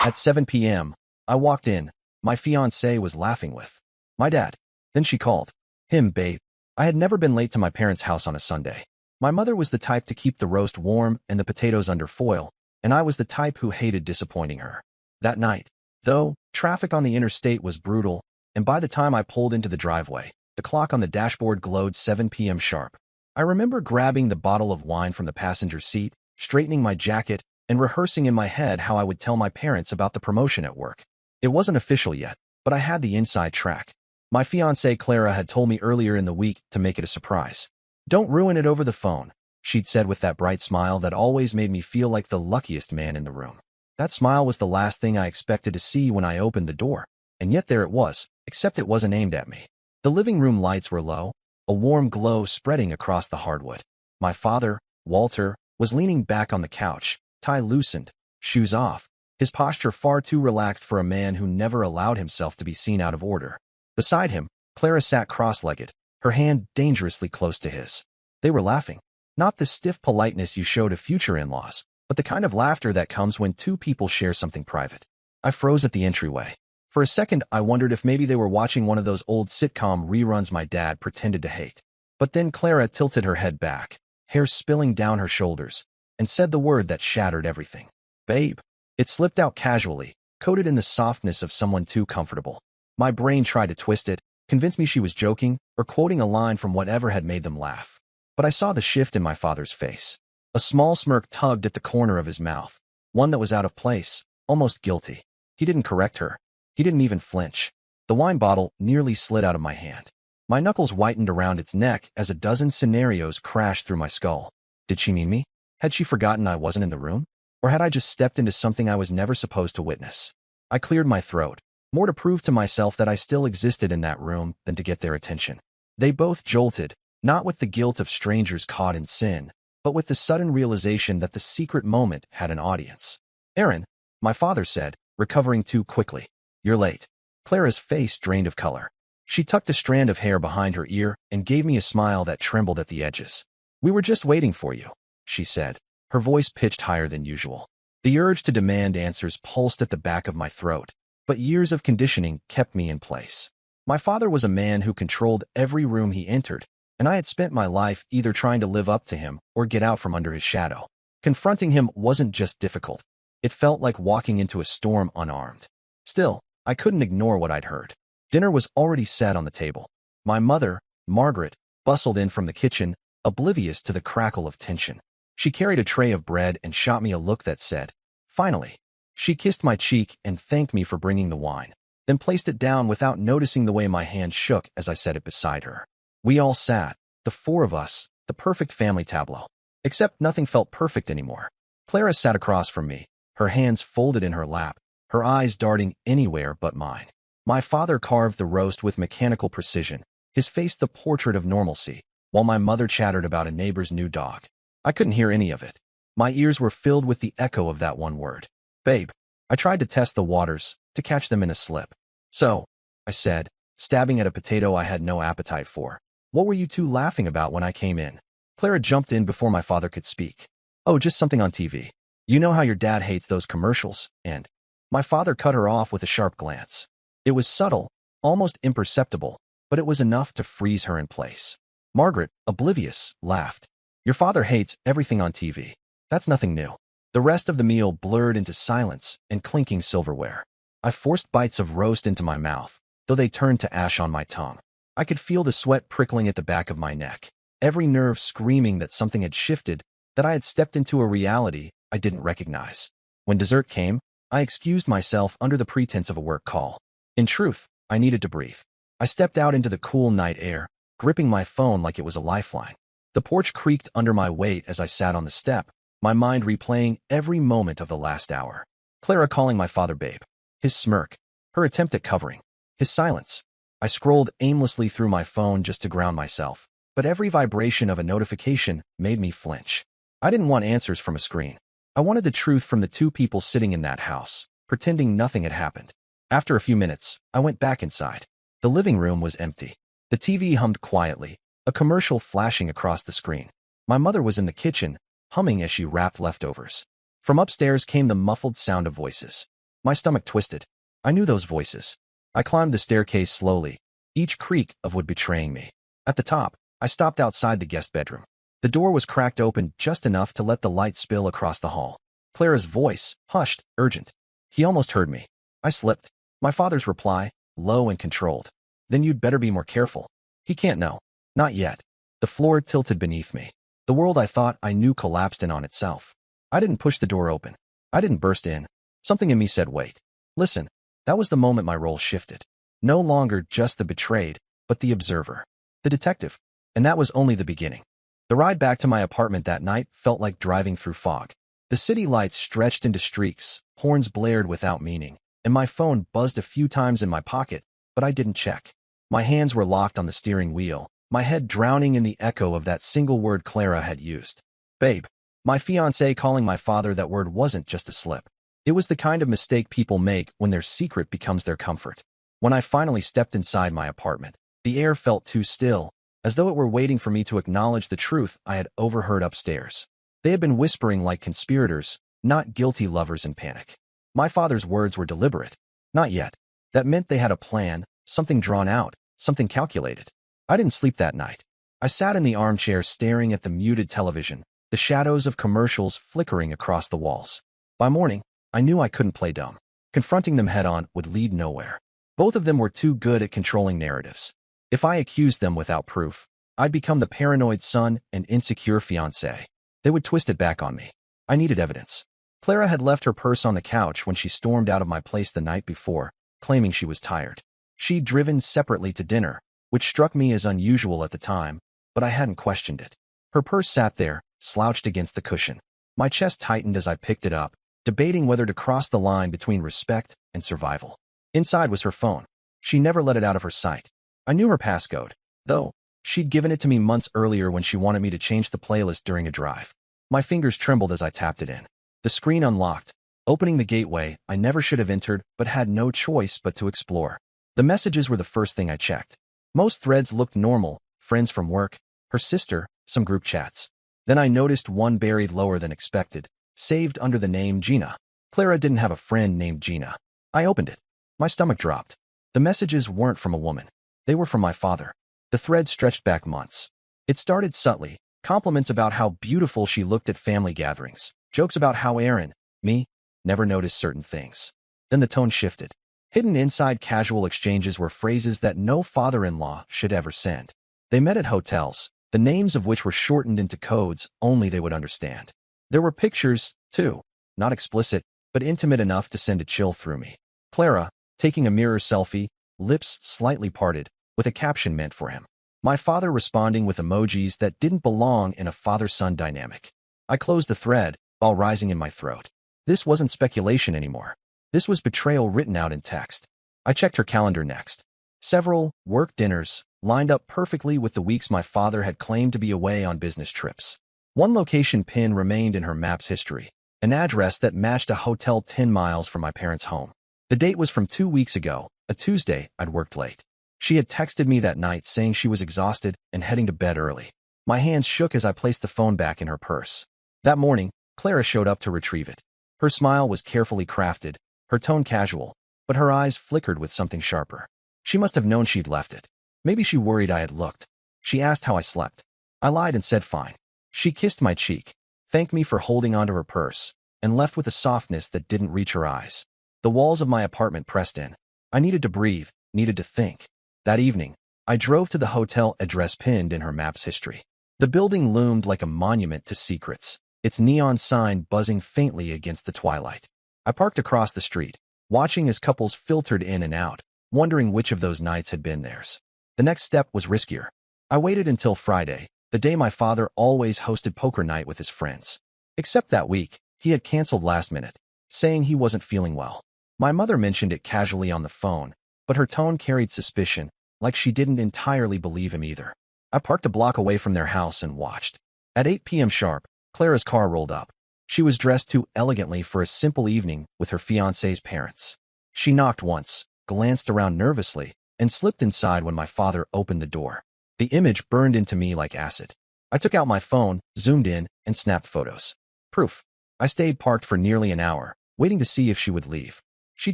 At 7 p.m., I walked in. My fiancée was laughing with my dad. Then she called him babe. I had never been late to my parents' house on a Sunday. My mother was the type to keep the roast warm and the potatoes under foil, and I was the type who hated disappointing her. That night, though, traffic on the interstate was brutal, and by the time I pulled into the driveway, the clock on the dashboard glowed 7 p.m. sharp. I remember grabbing the bottle of wine from the passenger seat, straightening my jacket, and rehearsing in my head how I would tell my parents about the promotion at work. It wasn't official yet, but I had the inside track. My fiancée Clara had told me earlier in the week to make it a surprise. Don't ruin it over the phone, she'd said with that bright smile that always made me feel like the luckiest man in the room. That smile was the last thing I expected to see when I opened the door, and yet there it was, except it wasn't aimed at me. The living room lights were low, a warm glow spreading across the hardwood. My father, Walter, was leaning back on the couch, tie loosened, shoes off, his posture far too relaxed for a man who never allowed himself to be seen out of order. Beside him, Clara sat cross-legged, her hand dangerously close to his. They were laughing. Not the stiff politeness you show to future in-laws, but the kind of laughter that comes when two people share something private. I froze at the entryway. For a second, I wondered if maybe they were watching one of those old sitcom reruns my dad pretended to hate. But then Clara tilted her head back, hair spilling down her shoulders, and said the word that shattered everything. Babe. It slipped out casually, coated in the softness of someone too comfortable. My brain tried to twist it, convince me she was joking, or quoting a line from whatever had made them laugh. But I saw the shift in my father's face. A small smirk tugged at the corner of his mouth, one that was out of place, almost guilty. He didn't correct her. He didn't even flinch. The wine bottle nearly slid out of my hand. My knuckles whitened around its neck as a dozen scenarios crashed through my skull. Did she mean me? Had she forgotten I wasn't in the room? Or had I just stepped into something I was never supposed to witness? I cleared my throat, more to prove to myself that I still existed in that room than to get their attention. They both jolted, not with the guilt of strangers caught in sin, but with the sudden realization that the secret moment had an audience. Aaron, my father said, recovering too quickly. You're late. Clara's face drained of color. She tucked a strand of hair behind her ear and gave me a smile that trembled at the edges. We were just waiting for you, she said, her voice pitched higher than usual. The urge to demand answers pulsed at the back of my throat, but years of conditioning kept me in place. My father was a man who controlled every room he entered, and I had spent my life either trying to live up to him or get out from under his shadow. Confronting him wasn't just difficult. It felt like walking into a storm unarmed. Still, I couldn't ignore what I'd heard. Dinner was already set on the table. My mother, Margaret, bustled in from the kitchen, oblivious to the crackle of tension. She carried a tray of bread and shot me a look that said, "Finally." She kissed my cheek and thanked me for bringing the wine, then placed it down without noticing the way my hand shook as I set it beside her. We all sat, the four of us, the perfect family tableau. Except nothing felt perfect anymore. Clara sat across from me, her hands folded in her lap, her eyes darting anywhere but mine. My father carved the roast with mechanical precision, his face the portrait of normalcy, while my mother chattered about a neighbor's new dog. I couldn't hear any of it. My ears were filled with the echo of that one word. Babe. I tried to test the waters, to catch them in a slip. So, I said, stabbing at a potato I had no appetite for. What were you two laughing about when I came in? Clara jumped in before my father could speak. Oh, just something on TV. You know how your dad hates those commercials, and... My father cut her off with a sharp glance. It was subtle, almost imperceptible, but it was enough to freeze her in place. Margaret, oblivious, laughed. Your father hates everything on TV. That's nothing new. The rest of the meal blurred into silence and clinking silverware. I forced bites of roast into my mouth, though they turned to ash on my tongue. I could feel the sweat prickling at the back of my neck, every nerve screaming that something had shifted, that I had stepped into a reality I didn't recognize. When dessert came, I excused myself under the pretense of a work call. In truth, I needed to breathe. I stepped out into the cool night air, gripping my phone like it was a lifeline. The porch creaked under my weight as I sat on the step, my mind replaying every moment of the last hour. Clara calling my father babe. His smirk. Her attempt at covering. His silence. I scrolled aimlessly through my phone just to ground myself, but every vibration of a notification made me flinch. I didn't want answers from a screen. I wanted the truth from the two people sitting in that house, pretending nothing had happened. After a few minutes, I went back inside. The living room was empty. The TV hummed quietly, a commercial flashing across the screen. My mother was in the kitchen, humming as she wrapped leftovers. From upstairs came the muffled sound of voices. My stomach twisted. I knew those voices. I climbed the staircase slowly, each creak of wood betraying me. At the top, I stopped outside the guest bedroom. The door was cracked open just enough to let the light spill across the hall. Clara's voice, hushed, urgent. He almost heard me. I slipped. My father's reply, low and controlled. Then you'd better be more careful. He can't know. Not yet. The floor tilted beneath me. The world I thought I knew collapsed in on itself. I didn't push the door open. I didn't burst in. Something in me said, wait. Listen. That was the moment my role shifted. No longer just the betrayed, but the observer. The detective. And that was only the beginning. The ride back to my apartment that night felt like driving through fog. The city lights stretched into streaks, horns blared without meaning, and my phone buzzed a few times in my pocket, but I didn't check. My hands were locked on the steering wheel, my head drowning in the echo of that single word Clara had used. Babe. My fiancé calling my father that word wasn't just a slip. It was the kind of mistake people make when their secret becomes their comfort. When I finally stepped inside my apartment, the air felt too still, as though it were waiting for me to acknowledge the truth I had overheard upstairs. They had been whispering like conspirators, not guilty lovers in panic. My father's words were deliberate. Not yet. That meant they had a plan, something drawn out, something calculated. I didn't sleep that night. I sat in the armchair staring at the muted television, the shadows of commercials flickering across the walls. By morning, I knew I couldn't play dumb. Confronting them head-on would lead nowhere. Both of them were too good at controlling narratives. If I accused them without proof, I'd become the paranoid son and insecure fiancé. They would twist it back on me. I needed evidence. Clara had left her purse on the couch when she stormed out of my place the night before, claiming she was tired. She'd driven separately to dinner, which struck me as unusual at the time, but I hadn't questioned it. Her purse sat there, slouched against the cushion. My chest tightened as I picked it up, debating whether to cross the line between respect and survival. Inside was her phone. She never let it out of her sight. I knew her passcode, though. She'd given it to me months earlier when she wanted me to change the playlist during a drive. My fingers trembled as I tapped it in. The screen unlocked, opening the gateway I never should have entered but had no choice but to explore. The messages were the first thing I checked. Most threads looked normal, friends from work, her sister, some group chats. Then I noticed one buried lower than expected, saved under the name Gina. Clara didn't have a friend named Gina. I opened it. My stomach dropped. The messages weren't from a woman. They were from my father. The thread stretched back months. It started subtly, compliments about how beautiful she looked at family gatherings, jokes about how Aaron, me, never noticed certain things. Then the tone shifted. Hidden inside casual exchanges were phrases that no father-in-law should ever send. They met at hotels, the names of which were shortened into codes only they would understand. There were pictures, too, not explicit, but intimate enough to send a chill through me. Clara, taking a mirror selfie, lips slightly parted, with a caption meant for him. My father responding with emojis that didn't belong in a father-son dynamic. I closed the thread, while rising in my throat. This wasn't speculation anymore. This was betrayal written out in text. I checked her calendar next. Several work dinners lined up perfectly with the weeks my father had claimed to be away on business trips. One location pin remained in her map's history, an address that matched a hotel 10 miles from my parents' home. The date was from 2 weeks ago, a Tuesday. I'd worked late. She had texted me that night saying she was exhausted and heading to bed early. My hands shook as I placed the phone back in her purse. That morning, Clara showed up to retrieve it. Her smile was carefully crafted, her tone casual, but her eyes flickered with something sharper. She must have known she'd left it. Maybe she worried I had looked. She asked how I slept. I lied and said fine. She kissed my cheek, thanked me for holding onto her purse, and left with a softness that didn't reach her eyes. The walls of my apartment pressed in. I needed to breathe, needed to think. That evening, I drove to the hotel address pinned in her map's history. The building loomed like a monument to secrets, its neon sign buzzing faintly against the twilight. I parked across the street, watching as couples filtered in and out, wondering which of those nights had been theirs. The next step was riskier. I waited until Friday, the day my father always hosted poker night with his friends. Except that week, he had canceled last minute, saying he wasn't feeling well. My mother mentioned it casually on the phone, but her tone carried suspicion, like she didn't entirely believe him either. I parked a block away from their house and watched. At 8 p.m. sharp, Clara's car rolled up. She was dressed too elegantly for a simple evening with her fiancé's parents. She knocked once, glanced around nervously, and slipped inside when my father opened the door. The image burned into me like acid. I took out my phone, zoomed in, and snapped photos. Proof. I stayed parked for nearly an hour, waiting to see if she would leave. She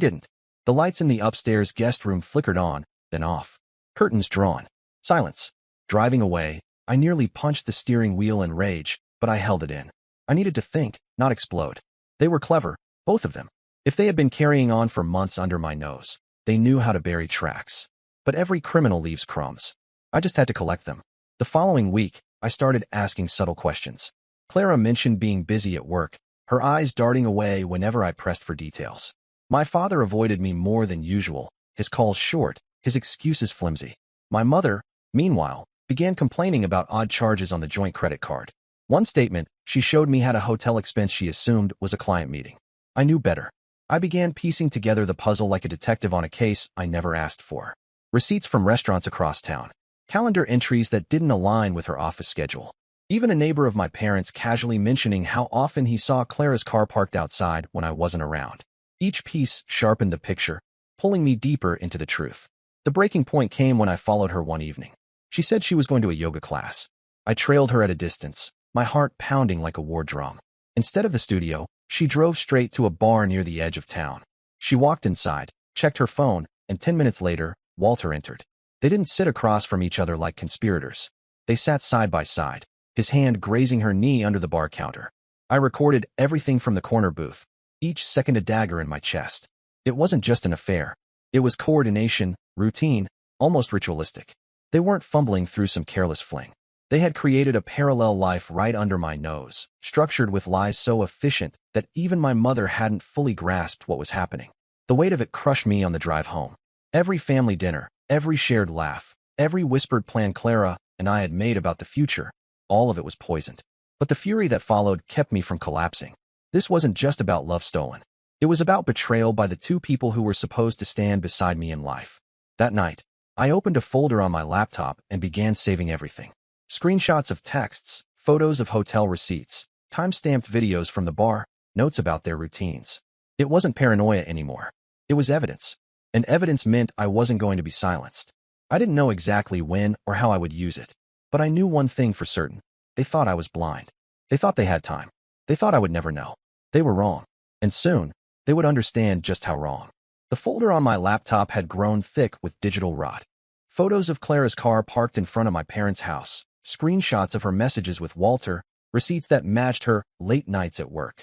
didn't. The lights in the upstairs guest room flickered on, then off. Curtains drawn. Silence. Driving away, I nearly punched the steering wheel in rage, but I held it in. I needed to think, not explode. They were clever, both of them. If they had been carrying on for months under my nose, they knew how to bury tracks. But every criminal leaves crumbs. I just had to collect them. The following week, I started asking subtle questions. Clara mentioned being busy at work, her eyes darting away whenever I pressed for details. My father avoided me more than usual, his calls short, his excuses flimsy. My mother, meanwhile, began complaining about odd charges on the joint credit card. One statement, she showed me had a hotel expense she assumed was a client meeting. I knew better. I began piecing together the puzzle like a detective on a case I never asked for. Receipts from restaurants across town. Calendar entries that didn't align with her office schedule. Even a neighbor of my parents casually mentioning how often he saw Clara's car parked outside when I wasn't around. Each piece sharpened the picture, pulling me deeper into the truth. The breaking point came when I followed her one evening. She said she was going to a yoga class. I trailed her at a distance, my heart pounding like a war drum. Instead of the studio, she drove straight to a bar near the edge of town. She walked inside, checked her phone, and 10 minutes later, Walter entered. They didn't sit across from each other like conspirators. They sat side by side, his hand grazing her knee under the bar counter. I recorded everything from the corner booth, each second a dagger in my chest. It wasn't just an affair. It was coordination, routine, almost ritualistic. They weren't fumbling through some careless fling. They had created a parallel life right under my nose, structured with lies so efficient that even my mother hadn't fully grasped what was happening. The weight of it crushed me on the drive home. Every family dinner, every shared laugh, every whispered plan Clara and I had made about the future, all of it was poisoned. But the fury that followed kept me from collapsing. This wasn't just about love stolen. It was about betrayal by the two people who were supposed to stand beside me in life. That night, I opened a folder on my laptop and began saving everything. Screenshots of texts, photos of hotel receipts, time-stamped videos from the bar, notes about their routines. It wasn't paranoia anymore. It was evidence. And evidence meant I wasn't going to be silenced. I didn't know exactly when or how I would use it. But I knew one thing for certain. They thought I was blind. They thought they had time. They thought I would never know. They were wrong. And soon, they would understand just how wrong. The folder on my laptop had grown thick with digital rot. Photos of Clara's car parked in front of my parents' house, screenshots of her messages with Walter, receipts that matched her late nights at work.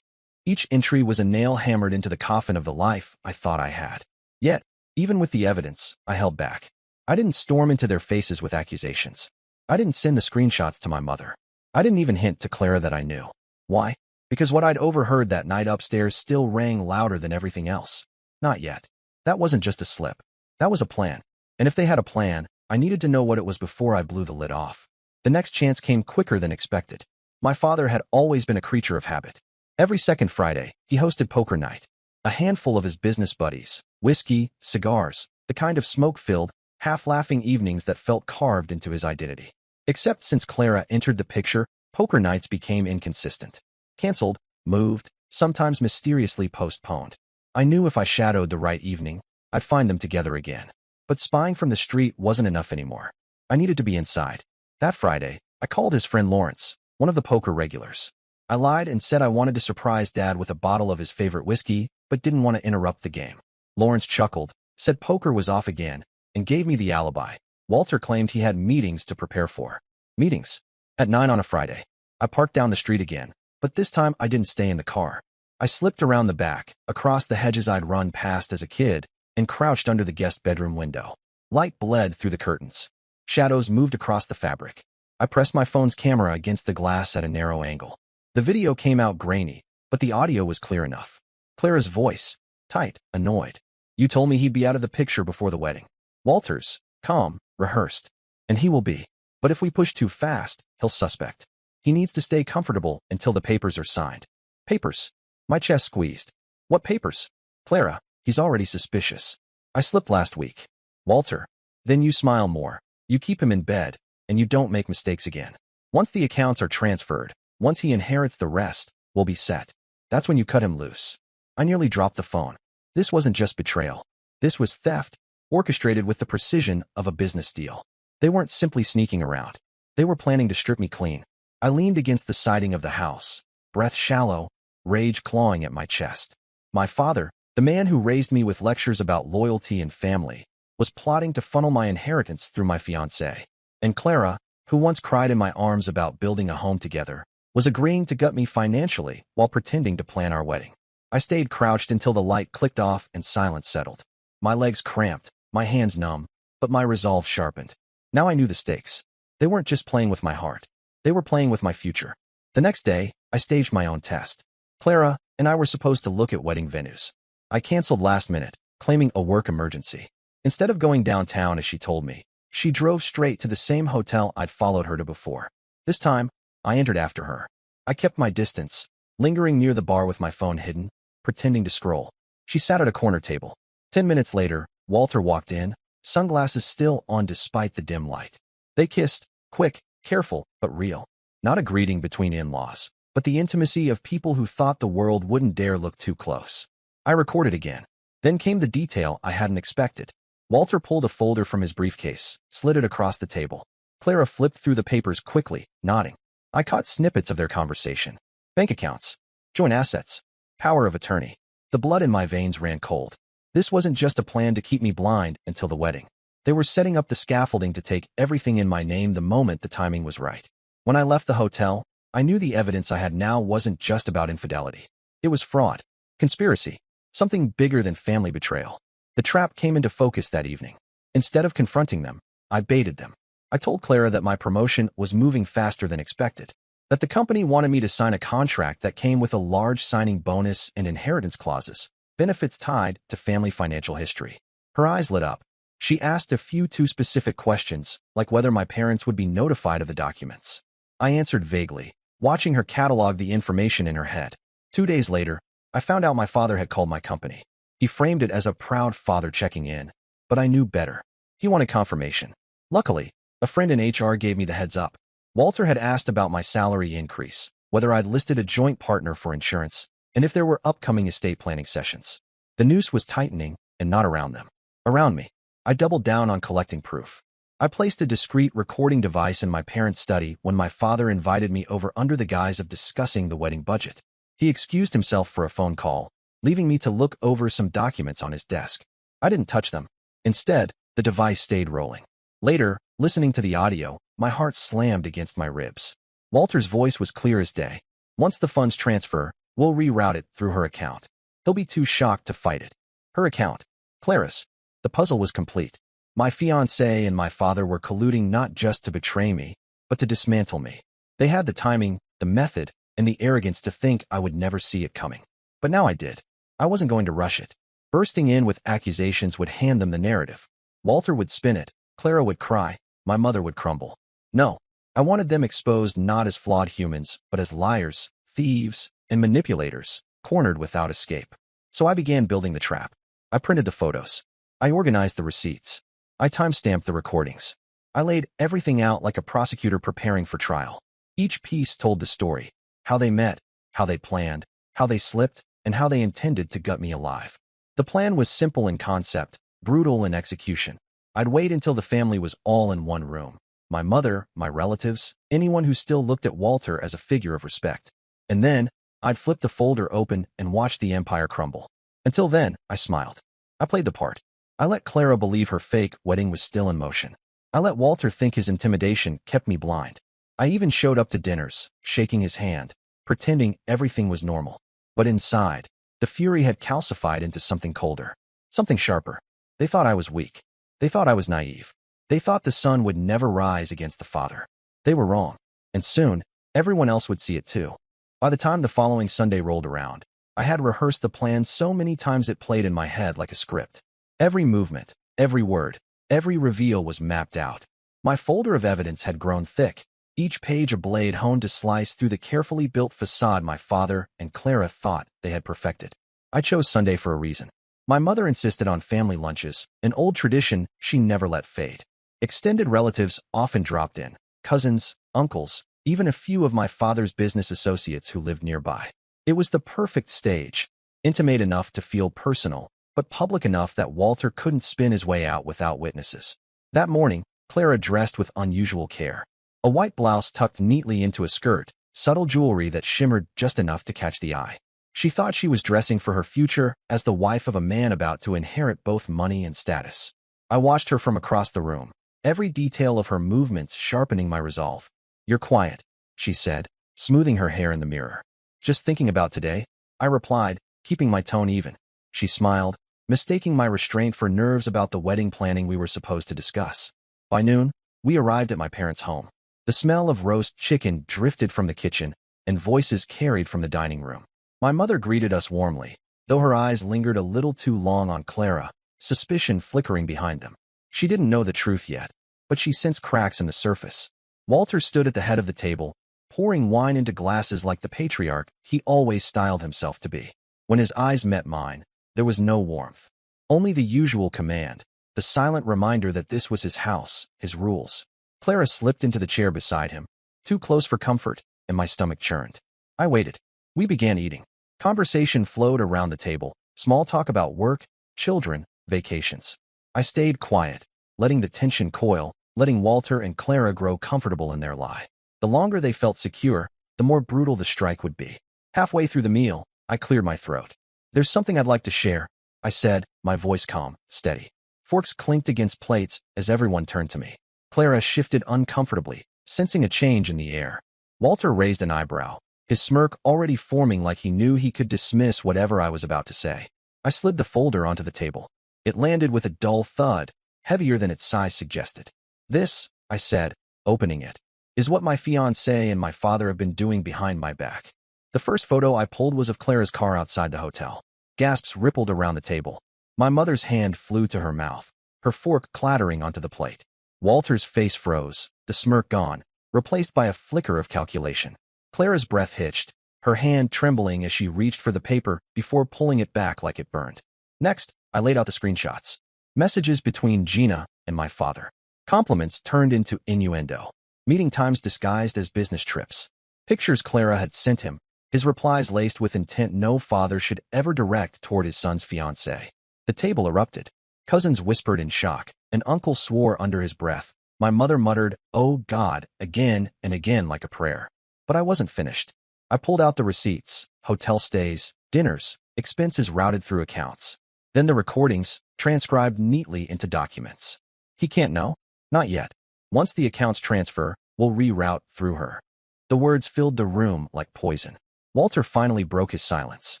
Each entry was a nail hammered into the coffin of the life I thought I had. Yet, even with the evidence, I held back. I didn't storm into their faces with accusations. I didn't send the screenshots to my mother. I didn't even hint to Clara that I knew. Why? Because what I'd overheard that night upstairs still rang louder than everything else. Not yet. That wasn't just a slip. That was a plan. And if they had a plan, I needed to know what it was before I blew the lid off. The next chance came quicker than expected. My father had always been a creature of habit. Every second Friday, he hosted poker night. A handful of his business buddies, whiskey, cigars, the kind of smoke-filled, half-laughing evenings that felt carved into his identity. Except since Clara entered the picture, poker nights became inconsistent. Cancelled, moved, sometimes mysteriously postponed. I knew if I shadowed the right evening, I'd find them together again. But spying from the street wasn't enough anymore. I needed to be inside. That Friday, I called his friend Lawrence, one of the poker regulars. I lied and said I wanted to surprise Dad with a bottle of his favorite whiskey, but didn't want to interrupt the game. Lawrence chuckled, said poker was off again, and gave me the alibi. Walter claimed he had meetings to prepare for. Meetings? At 9 on a Friday. I parked down the street again, but this time I didn't stay in the car. I slipped around the back, across the hedges I'd run past as a kid, and crouched under the guest bedroom window. Light bled through the curtains. Shadows moved across the fabric. I pressed my phone's camera against the glass at a narrow angle. The video came out grainy, but the audio was clear enough. Clara's voice, tight, annoyed. You told me he'd be out of the picture before the wedding. Walter's, calm, rehearsed. And he will be. But if we push too fast, he'll suspect. He needs to stay comfortable until the papers are signed. Papers. My chest squeezed. What papers? Clara, he's already suspicious. I slipped last week. Walter. Then you smile more. You keep him in bed, and you don't make mistakes again. Once the accounts are transferred, once he inherits the rest, we'll be set. That's when you cut him loose. I nearly dropped the phone. This wasn't just betrayal. This was theft, orchestrated with the precision of a business deal. They weren't simply sneaking around. They were planning to strip me clean. I leaned against the siding of the house, breath shallow, rage clawing at my chest. My father, The man who raised me with lectures about loyalty and family was plotting to funnel my inheritance through my fiancée. And Clara, who once cried in my arms about building a home together, was agreeing to gut me financially while pretending to plan our wedding. I stayed crouched until the light clicked off and silence settled. My legs cramped, my hands numb, but my resolve sharpened. Now I knew the stakes. They weren't just playing with my heart. They were playing with my future. The next day, I staged my own test. Clara and I were supposed to look at wedding venues. I canceled last minute, claiming a work emergency. Instead of going downtown as she told me, she drove straight to the same hotel I'd followed her to before. This time, I entered after her. I kept my distance, lingering near the bar with my phone hidden, pretending to scroll. She sat at a corner table. 10 minutes later, Walter walked in, sunglasses still on despite the dim light. They kissed, quick, careful, but real. Not a greeting between in-laws, but the intimacy of people who thought the world wouldn't dare look too close. I recorded again. Then came the detail I hadn't expected. Walter pulled a folder from his briefcase, slid it across the table. Clara flipped through the papers quickly, nodding. I caught snippets of their conversation. Bank accounts, joint assets, power of attorney. The blood in my veins ran cold. This wasn't just a plan to keep me blind until the wedding. They were setting up the scaffolding to take everything in my name the moment the timing was right. When I left the hotel, I knew the evidence I had now wasn't just about infidelity. It was fraud, conspiracy, something bigger than family betrayal. The trap came into focus that evening. Instead of confronting them, I baited them. I told Clara that my promotion was moving faster than expected, that the company wanted me to sign a contract that came with a large signing bonus and inheritance clauses, benefits tied to family financial history. Her eyes lit up. She asked a few too specific questions, like whether my parents would be notified of the documents. I answered vaguely, watching her catalog the information in her head. 2 days later, I found out my father had called my company. He framed it as a proud father checking in, but I knew better. He wanted confirmation. Luckily, a friend in HR gave me the heads up. Walter had asked about my salary increase, whether I'd listed a joint partner for insurance, and if there were upcoming estate planning sessions. The noose was tightening, and not around them. Around me. I doubled down on collecting proof. I placed a discreet recording device in my parents' study when my father invited me over under the guise of discussing the wedding budget. He excused himself for a phone call, leaving me to look over some documents on his desk. I didn't touch them. Instead, the device stayed rolling. Later, listening to the audio, my heart slammed against my ribs. Walter's voice was clear as day. Once the funds transfer, we'll reroute it through her account. He'll be too shocked to fight it. Her account. Clara's. The puzzle was complete. My fiancé and my father were colluding not just to betray me, but to dismantle me. They had the timing, the method, and the arrogance to think I would never see it coming. But now I did. I wasn't going to rush it. Bursting in with accusations would hand them the narrative. Walter would spin it, Clara would cry, my mother would crumble. No, I wanted them exposed not as flawed humans, but as liars, thieves, and manipulators, cornered without escape. So I began building the trap. I printed the photos. I organized the receipts. I timestamped the recordings. I laid everything out like a prosecutor preparing for trial. Each piece told the story. How they met, how they planned, how they slipped, and how they intended to gut me alive. The plan was simple in concept, brutal in execution. I'd wait until the family was all in one room. My mother, my relatives, anyone who still looked at Walter as a figure of respect. And then, I'd flip the folder open and watch the empire crumble. Until then, I smiled. I played the part. I let Clara believe her fake wedding was still in motion. I let Walter think his intimidation kept me blind. I even showed up to dinners, shaking his hand, pretending everything was normal. But inside, the fury had calcified into something colder, something sharper. They thought I was weak. They thought I was naive. They thought the son would never rise against the father. They were wrong. And soon, everyone else would see it too. By the time the following Sunday rolled around, I had rehearsed the plan so many times it played in my head like a script. Every movement, every word, every reveal was mapped out. My folder of evidence had grown thick, each page a blade honed to slice through the carefully built facade my father and Clara thought they had perfected. I chose Sunday for a reason. My mother insisted on family lunches, an old tradition she never let fade. Extended relatives often dropped in, cousins, uncles, even a few of my father's business associates who lived nearby. It was the perfect stage, intimate enough to feel personal, but public enough that Walter couldn't spin his way out without witnesses. That morning, Clara dressed with unusual care. A white blouse tucked neatly into a skirt, subtle jewelry that shimmered just enough to catch the eye. She thought she was dressing for her future as the wife of a man about to inherit both money and status. I watched her from across the room, every detail of her movements sharpening my resolve. "You're quiet," she said, smoothing her hair in the mirror. "Just thinking about today?" I replied, keeping my tone even. She smiled, mistaking my restraint for nerves about the wedding planning we were supposed to discuss. By noon, we arrived at my parents' home. The smell of roast chicken drifted from the kitchen, and voices carried from the dining room. My mother greeted us warmly, though her eyes lingered a little too long on Clara, suspicion flickering behind them. She didn't know the truth yet, but she sensed cracks in the surface. Walter stood at the head of the table, pouring wine into glasses like the patriarch he always styled himself to be. When his eyes met mine, there was no warmth. Only the usual command, the silent reminder that this was his house, his rules. Clara slipped into the chair beside him, too close for comfort, and my stomach churned. I waited. We began eating. Conversation flowed around the table, small talk about work, children, vacations. I stayed quiet, letting the tension coil, letting Walter and Clara grow comfortable in their lie. The longer they felt secure, the more brutal the strike would be. Halfway through the meal, I cleared my throat. "There's something I'd like to share," I said, my voice calm, steady. Forks clinked against plates as everyone turned to me. Clara shifted uncomfortably, sensing a change in the air. Walter raised an eyebrow, his smirk already forming like he knew he could dismiss whatever I was about to say. I slid the folder onto the table. It landed with a dull thud, heavier than its size suggested. "This," I said, opening it, "is what my fiancé and my father have been doing behind my back." The first photo I pulled was of Clara's car outside the hotel. Gasps rippled around the table. My mother's hand flew to her mouth, her fork clattering onto the plate. Walter's face froze, the smirk gone, replaced by a flicker of calculation. Clara's breath hitched, her hand trembling as she reached for the paper before pulling it back like it burned. Next, I laid out the screenshots. Messages between Gina and my father. Compliments turned into innuendo. Meeting times disguised as business trips. Pictures Clara had sent him, his replies laced with intent no father should ever direct toward his son's fiancée. The table erupted. Cousins whispered in shock. An uncle swore under his breath. My mother muttered, "Oh God," again and again like a prayer. But I wasn't finished. I pulled out the receipts, hotel stays, dinners, expenses routed through accounts. Then the recordings, transcribed neatly into documents. "He can't know?" "Not yet. Once the accounts transfer, we'll reroute through her." The words filled the room like poison. Walter finally broke his silence.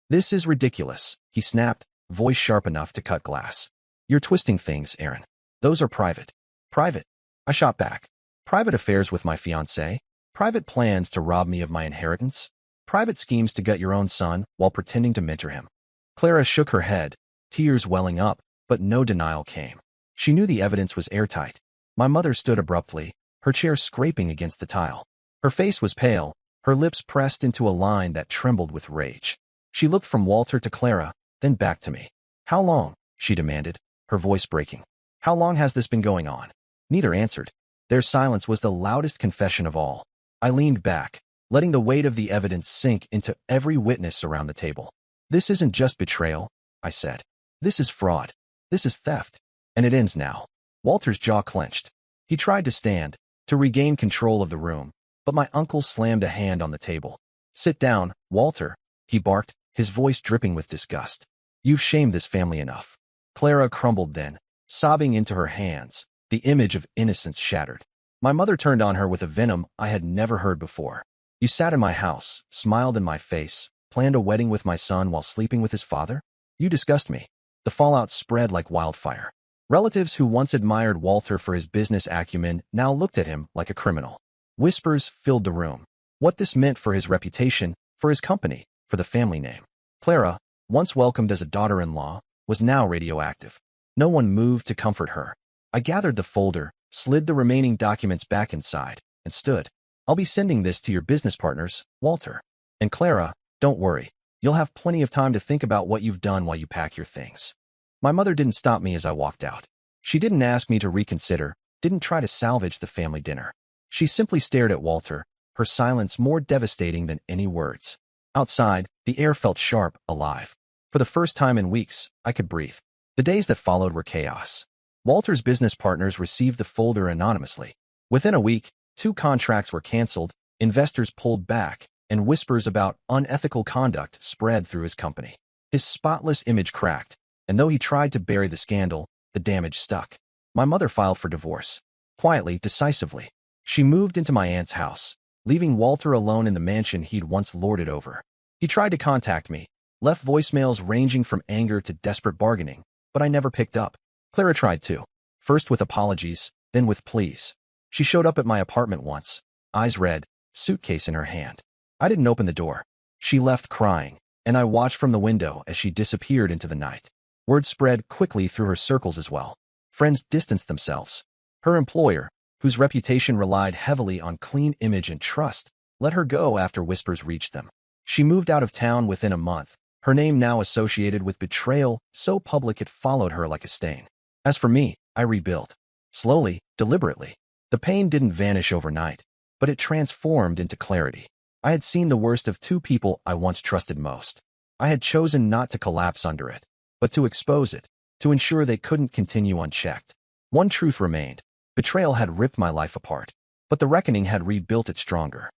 "This is ridiculous," he snapped, voice sharp enough to cut glass. "You're twisting things, Aaron. Those are private." "Private?" I shot back. "Private affairs with my fiancé? Private plans to rob me of my inheritance? Private schemes to get your own son while pretending to mentor him?" Clara shook her head, tears welling up, but no denial came. She knew the evidence was airtight. My mother stood abruptly, her chair scraping against the tile. Her face was pale, her lips pressed into a line that trembled with rage. She looked from Walter to Clara, then back to me. "How long?" she demanded, her voice breaking. "How long has this been going on?" Neither answered. Their silence was the loudest confession of all. I leaned back, letting the weight of the evidence sink into every witness around the table. "This isn't just betrayal," I said. "This is fraud. This is theft. And it ends now." Walter's jaw clenched. He tried to stand, to regain control of the room, but my uncle slammed a hand on the table. "Sit down, Walter," he barked, his voice dripping with disgust. "You've shamed this family enough." Clara crumbled then, sobbing into her hands, the image of innocence shattered. My mother turned on her with a venom I had never heard before. "You sat in my house, smiled in my face, planned a wedding with my son while sleeping with his father? You disgust me." The fallout spread like wildfire. Relatives who once admired Walter for his business acumen now looked at him like a criminal. Whispers filled the room. What this meant for his reputation, for his company, for the family name. Clara, once welcomed as a daughter-in-law, was now radioactive. No one moved to comfort her. I gathered the folder, slid the remaining documents back inside, and stood. "I'll be sending this to your business partners, Walter. And Clara, don't worry. You'll have plenty of time to think about what you've done while you pack your things." My mother didn't stop me as I walked out. She didn't ask me to reconsider, didn't try to salvage the family dinner. She simply stared at Walter, her silence more devastating than any words. Outside, the air felt sharp, alive. For the first time in weeks, I could breathe. The days that followed were chaos. Walter's business partners received the folder anonymously. Within a week, 2 contracts were canceled, investors pulled back, and whispers about unethical conduct spread through his company. His spotless image cracked, and though he tried to bury the scandal, the damage stuck. My mother filed for divorce. Quietly, decisively. She moved into my aunt's house, leaving Walter alone in the mansion he'd once lorded over. He tried to contact me, left voicemails ranging from anger to desperate bargaining, but I never picked up. Clara tried too. First with apologies, then with pleas. She showed up at my apartment once, eyes red, suitcase in her hand. I didn't open the door. She left crying, and I watched from the window as she disappeared into the night. Word spread quickly through her circles as well. Friends distanced themselves. Her employer, whose reputation relied heavily on clean image and trust, let her go after whispers reached them. She moved out of town within a month, her name now associated with betrayal so public it followed her like a stain. As for me, I rebuilt. Slowly, deliberately. The pain didn't vanish overnight, but it transformed into clarity. I had seen the worst of two people I once trusted most. I had chosen not to collapse under it, but to expose it, to ensure they couldn't continue unchecked. One truth remained. Betrayal had ripped my life apart, but the reckoning had rebuilt it stronger.